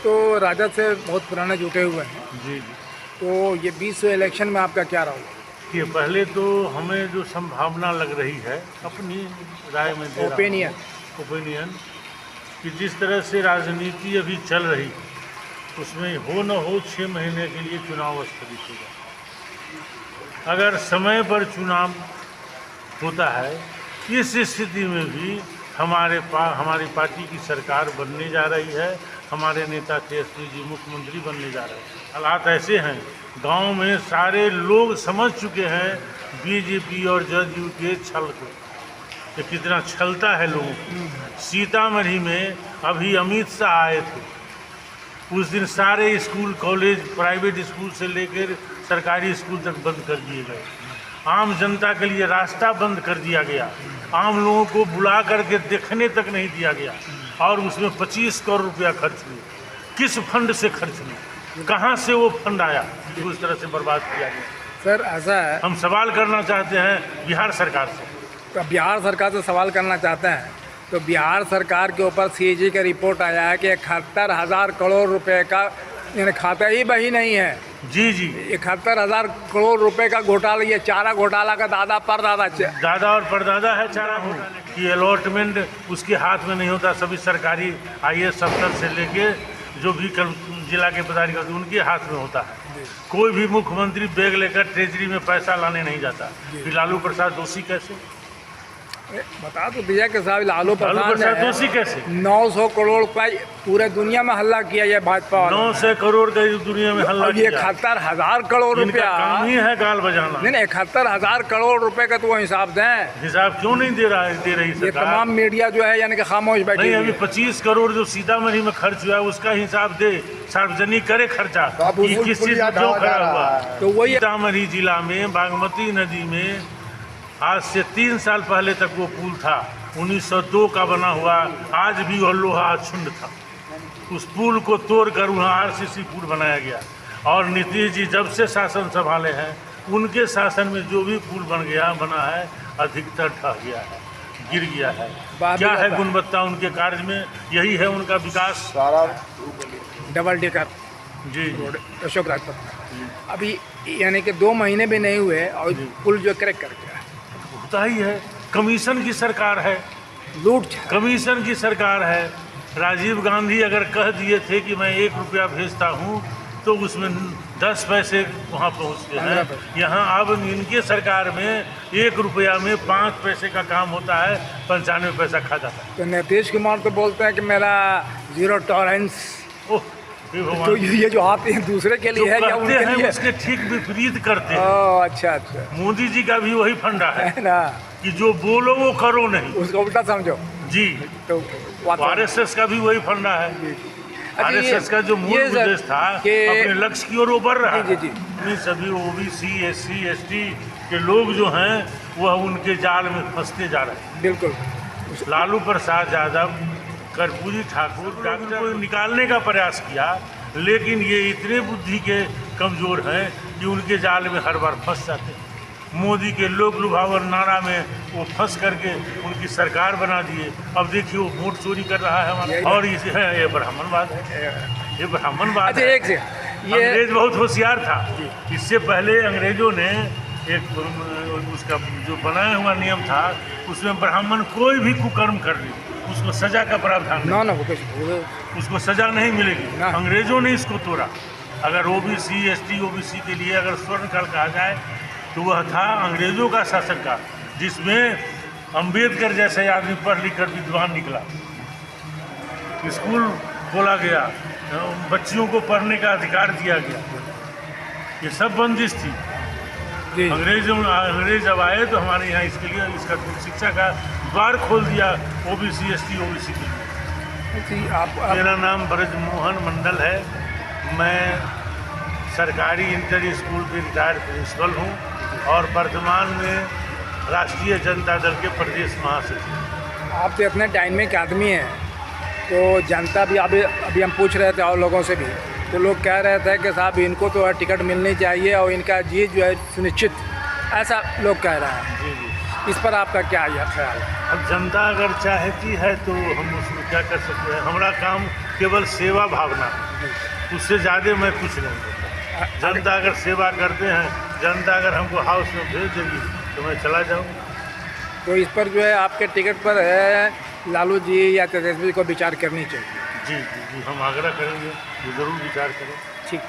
तो राजद से बहुत पुराने जुटे हुए हैं, जी। तो ये 20 इलेक्शन में आपका क्या रहा? कि पहले तो हमें जो संभावना लग रही है, अपनी राय में दे रहा हूँ, ओपिनियन कि जिस तरह से राजनीति अभी चल रही है उसमें हो न हो 6 महीने के लिए चुनाव स्थगित होगा। अगर समय पर चुनाव होता है, इस स्थिति में भी हमारी पार्टी की सरकार बनने जा रही है, हमारे नेता तेजस्वी जी मुख्यमंत्री बनने जा रहे हैं। हालात ऐसे हैं, गांव में सारे लोग समझ चुके हैं बीजेपी और जदयू के छल को, कि कितना छलता है लोगों को। सीतामढ़ी में अभी अमित शाह आए थे, उस दिन सारे स्कूल कॉलेज प्राइवेट स्कूल से लेकर सरकारी स्कूल तक बंद कर दिए गए। आम जनता के लिए रास्ता बंद कर दिया गया, आम लोगों को बुला करके देखने तक नहीं दिया गया, और उसमें 25 करोड़ रुपया खर्च हुए। किस फंड से खर्च हुए, कहाँ से वो फंड आया जो उस तरह से बर्बाद किया गया? सर ऐसा है, हम सवाल करना चाहते हैं बिहार सरकार से। तो बिहार सरकार से सवाल करना चाहते हैं, तो बिहार सरकार के ऊपर सीएजी का रिपोर्ट आया है कि 71,000 करोड़ रुपए का यानी खाता ही बही नहीं है। जी जी, 71,000 करोड़ रुपए का घोटाला, ये चारा घोटाला का दादा और परदादा है चारा घोटाले की। अलॉटमेंट उसके हाथ में नहीं होता, सभी सरकारी IAS अफसर से लेके जो भी जिला के पदाधिकारी उनके हाथ में होता है। कोई भी मुख्यमंत्री बैग लेकर ट्रेजरी में पैसा लाने नहीं जाता। फिर लालू प्रसाद दोषी कैसे? बता तो दिया कि साहब लालू प्रसाद दोषी कैसे? 900 करोड़ का पूरे दुनिया में हल्ला किया ये भाजपा, 900 करोड़ का दुनिया में हल्ला किया। 71,000 करोड़ रुपया काम ही है गाल बजाना। नहीं 71,000 करोड़ रुपए का तो वो हिसाब दें। हिसाब क्यों नहीं दे रही सरकार? ये तमाम मीडिया जो है यानी कि खामोश बैठी नहीं, अभी 25 करोड़ जो सीतामढ़ी में खर्च हुआ है उसका हिसाब दे, सार्वजनिक करे खर्चा, किस चीज क्यों खड़ा हुआ। तो वही सीतामढ़ी जिला में बागमती नदी में आज से 3 साल पहले तक वो पुल था, 1902 का बना हुआ, आज भी वह लोहा अक्षुण्ण था। उस पुल को तोड़कर वहाँ RCC पुल बनाया गया। और नीतीश जी जब से शासन संभाले हैं, उनके शासन में जो भी पुल बना है अधिकतर ढह गया है, गिर गया है। क्या है गुणवत्ता उनके कार्य में? यही है उनका विकास। डबल डेकर जी अशोक राजपथ अभी यानी कि 2 महीने भी नहीं हुए और पुल जो क्रैक कर गया। होता ही है, कमीशन की सरकार है, लूट कमीशन की सरकार है। राजीव गांधी अगर कह दिए थे कि मैं 1 रुपया भेजता हूँ तो उसमें 10 पैसे वहाँ पहुँचते हैं। यहाँ अब इनके सरकार में 1 रुपया में 5 पैसे का काम होता है, 95 पैसा खा जाता है। तो नीतीश कुमार तो बोलते हैं कि मेरा 0 टॉलरेंस। तो ये जो आप दूसरे के लिए है या उनके लिए? उसके ठीक विपरीत करते हैं। अच्छा। मोदी जी का भी वही फंडा है ना, कि जो बोलो वो करो नहीं, उसको उल्टा समझो। जी, तो RSS का भी वही फंडा है। RSS का जो मूल उद्देश्य था अपने लक्ष्य की ओर वो बढ़ रहा है। सभी OBC SC ST के लोग जो हैं वह उनके जाल में फंसते जा रहे हैं। बिल्कुल। लालू प्रसाद यादव, कर्पूरी ठाकुर डॉक्टर को निकालने का प्रयास किया, लेकिन ये इतने बुद्धि के कमज़ोर हैं कि उनके जाल में हर बार फंस जाते हैं। मोदी के लोक लुभावन नारा में वो फंस करके उनकी सरकार बना दिए। अब देखिए वो वोट चोरी कर रहा है हमारा। और इसे है ये ब्राह्मणवाद है, ये ब्राह्मणवाद है। अंग्रेज बहुत होशियार था। इससे पहले अंग्रेजों ने एक उसका जो बनाया हुआ नियम था, उसमें ब्राह्मण कोई भी कुकर्म कर ले उसको सजा का प्रावधान उसको सजा नहीं मिलेगी। अंग्रेजों ने इसको तोड़ा। अगर OBC ST OBC के लिए अगर स्वर्ण काल कहा जाए तो वह था अंग्रेजों का शासनकाल, जिसमें अंबेडकर जैसे आदमी पढ़ लिख कर विद्वान निकला, स्कूल खोला गया, बच्चियों को पढ़ने का अधिकार दिया गया। ये सब बंदिश थी। अंग्रेज जब आए तो हमारे यहाँ इसके लिए इसका शिक्षा का द्वार खोल दिया OBC ST OBC के लिए। मेरा नाम ब्रजमोहन मंडल है। मैं सरकारी इंटर स्कूल के रिटायर्ड प्रिंसिपल हूँ और वर्तमान में राष्ट्रीय जनता दल के प्रदेश महासचिव। आप तो अपने डायनेमिक आदमी हैं, तो जनता भी अभी हम पूछ रहे थे और लोगों से भी, तो लोग कह रहे थे कि साहब इनको तो टिकट मिलनी चाहिए और इनका जीत जो है सुनिश्चित, ऐसा लोग कह रहे हैं। जी। इस पर आपका क्या यह ख्याल है? अब जनता अगर चाहती है तो हम उसमें क्या कर सकते हैं। हमारा काम केवल सेवा भावना है, उससे ज़्यादा मैं कुछ नहीं करता। जनता अगर सेवा करते हैं, जनता अगर हमको हाउस में भेज देगी तो मैं चला जाऊँगा। तो इस पर जो है आपके टिकट पर है लालू जी या तेजस्वी को विचार करनी चाहिए। जी जी जी, हम आग्रह करेंगे, ये ज़रूर विचार करें। ठीक।